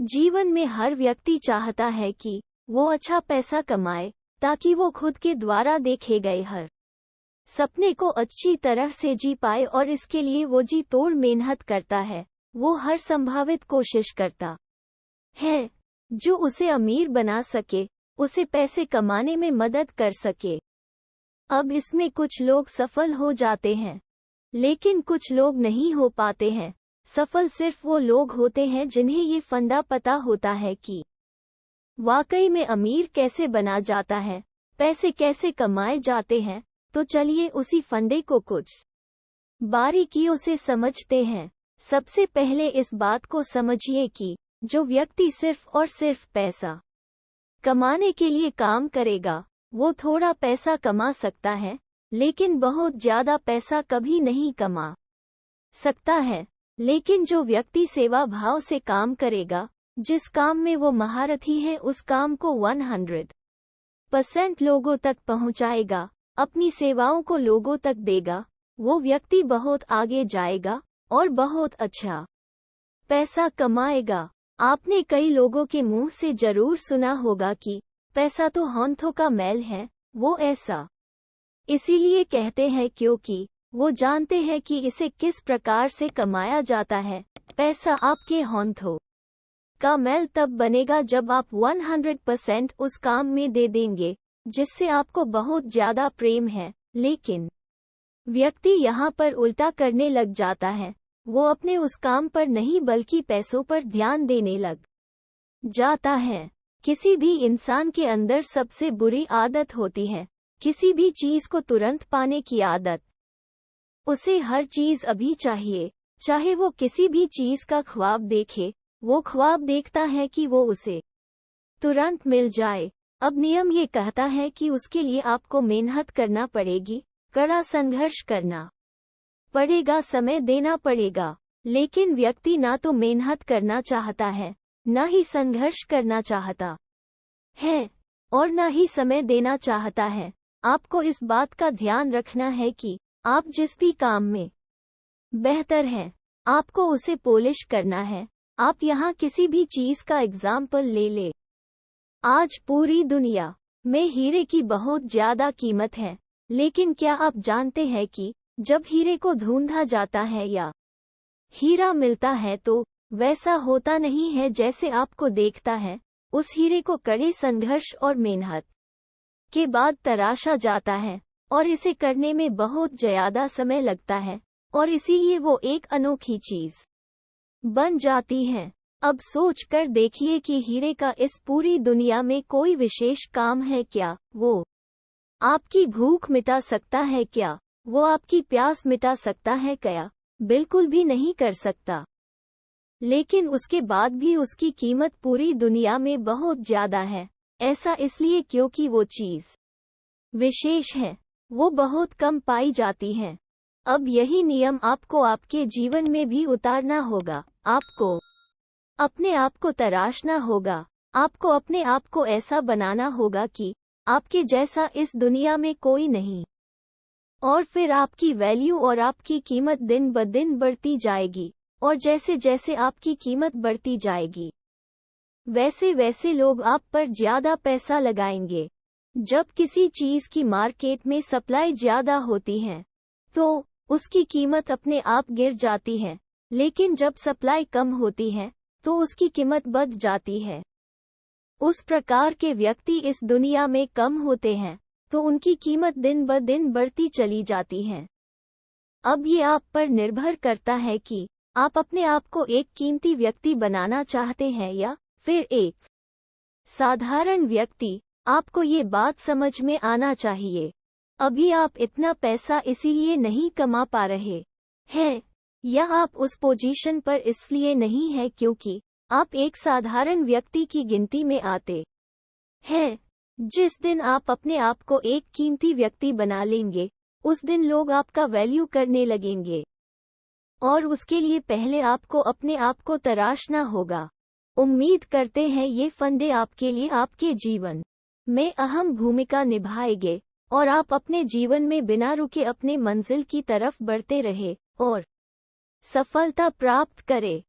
जीवन में हर व्यक्ति चाहता है कि वो अच्छा पैसा कमाए ताकि वो खुद के द्वारा देखे गए हर सपने को अच्छी तरह से जी पाए, और इसके लिए वो जी तोड़ मेहनत करता है। वो हर संभावित कोशिश करता है जो उसे अमीर बना सके, उसे पैसे कमाने में मदद कर सके। अब इसमें कुछ लोग सफल हो जाते हैं, लेकिन कुछ लोग नहीं हो पाते हैं। सफल सिर्फ वो लोग होते हैं जिन्हें ये फंडा पता होता है कि वाकई में अमीर कैसे बना जाता है, पैसे कैसे कमाए जाते हैं। तो चलिए उसी फंडे को कुछ बारीकियों से समझते हैं। सबसे पहले इस बात को समझिए कि जो व्यक्ति सिर्फ और सिर्फ पैसा कमाने के लिए काम करेगा, वो थोड़ा पैसा कमा सकता है, लेकिन बहुत ज्यादा पैसा कभी नहीं कमा सकता है। लेकिन जो व्यक्ति सेवा भाव से काम करेगा, जिस काम में वो महारथी है, उस काम को 100% लोगों तक पहुंचाएगा, अपनी सेवाओं को लोगों तक देगा, वो व्यक्ति बहुत आगे जाएगा और बहुत अच्छा पैसा कमाएगा। आपने कई लोगों के मुंह से जरूर सुना होगा कि पैसा तो हाथों का मैल है। वो ऐसा इसीलिए कहते हैं क्योंकि वो जानते हैं कि इसे किस प्रकार से कमाया जाता है। पैसा आपके हाथों का मैल तब बनेगा जब आप 100% उस काम में दे देंगे जिससे आपको बहुत ज्यादा प्रेम है। लेकिन व्यक्ति यहाँ पर उल्टा करने लग जाता है। वो अपने उस काम पर नहीं बल्कि पैसों पर ध्यान देने लग जाता है। किसी भी इंसान के अंदर सबसे बुरी आदत होती है किसी भी चीज को तुरंत पाने की आदत। उसे हर चीज अभी चाहिए, चाहे वो किसी भी चीज का ख्वाब देखे। वो ख्वाब देखता है कि वो उसे तुरंत मिल जाए। अब नियम ये कहता है कि उसके लिए आपको मेहनत करना पड़ेगी, कड़ा संघर्ष करना पड़ेगा, समय देना पड़ेगा। लेकिन व्यक्ति ना तो मेहनत करना चाहता है, ना ही संघर्ष करना चाहता है, और ना ही समय देना चाहता है। आपको इस बात का ध्यान रखना है कि आप जिस भी काम में बेहतर हैं, आपको उसे पॉलिश करना है। आप यहाँ किसी भी चीज का एग्जाम्पल ले ले। आज पूरी दुनिया में हीरे की बहुत ज्यादा कीमत है, लेकिन क्या आप जानते हैं कि जब हीरे को ढूंढा जाता है या हीरा मिलता है तो वैसा होता नहीं है जैसे आपको देखता है। उस हीरे को कड़े संघर्ष और मेहनत के बाद तराशा जाता है, और इसे करने में बहुत ज्यादा समय लगता है, और इसीलिए वो एक अनोखी चीज बन जाती है। अब सोच कर देखिए कि हीरे का इस पूरी दुनिया में कोई विशेष काम है क्या? वो आपकी भूख मिटा सकता है क्या? वो आपकी प्यास मिटा सकता है क्या? बिल्कुल भी नहीं कर सकता। लेकिन उसके बाद भी उसकी कीमत पूरी दुनिया में बहुत ज्यादा है। ऐसा इसलिए क्योंकि वो चीज विशेष है, वो बहुत कम पाई जाती है। अब यही नियम आपको आपके जीवन में भी उतारना होगा। आपको अपने आप को तराशना होगा। आपको अपने आप को ऐसा बनाना होगा कि आपके जैसा इस दुनिया में कोई नहीं, और फिर आपकी वैल्यू और आपकी कीमत दिन ब दिन बढ़ती जाएगी। और जैसे जैसे आपकी कीमत बढ़ती जाएगी, वैसे वैसे लोग आप पर ज्यादा पैसा लगाएंगे। जब किसी चीज की मार्केट में सप्लाई ज्यादा होती है तो उसकी कीमत अपने आप गिर जाती है, लेकिन जब सप्लाई कम होती है तो उसकी कीमत बढ़ जाती है। उस प्रकार के व्यक्ति इस दुनिया में कम होते हैं तो उनकी कीमत दिन ब दिन बढ़ती चली जाती है। अब ये आप पर निर्भर करता है कि आप अपने आप को एक कीमती व्यक्ति बनाना चाहते हैं या फिर एक साधारण व्यक्ति। आपको ये बात समझ में आना चाहिए। अभी आप इतना पैसा इसीलिए नहीं कमा पा रहे हैं, या आप उस पोजीशन पर इसलिए नहीं है क्योंकि आप एक साधारण व्यक्ति की गिनती में आते हैं। जिस दिन आप अपने आप को एक कीमती व्यक्ति बना लेंगे, उस दिन लोग आपका वैल्यू करने लगेंगे, और उसके लिए पहले आपको अपने आप को तराशना होगा। उम्मीद करते हैं ये फंडे आपके लिए आपके जीवन में अहम भूमिका निभाएंगे, और आप अपने जीवन में बिना रुके अपने मंजिल की तरफ बढ़ते रहे और सफलता प्राप्त करें।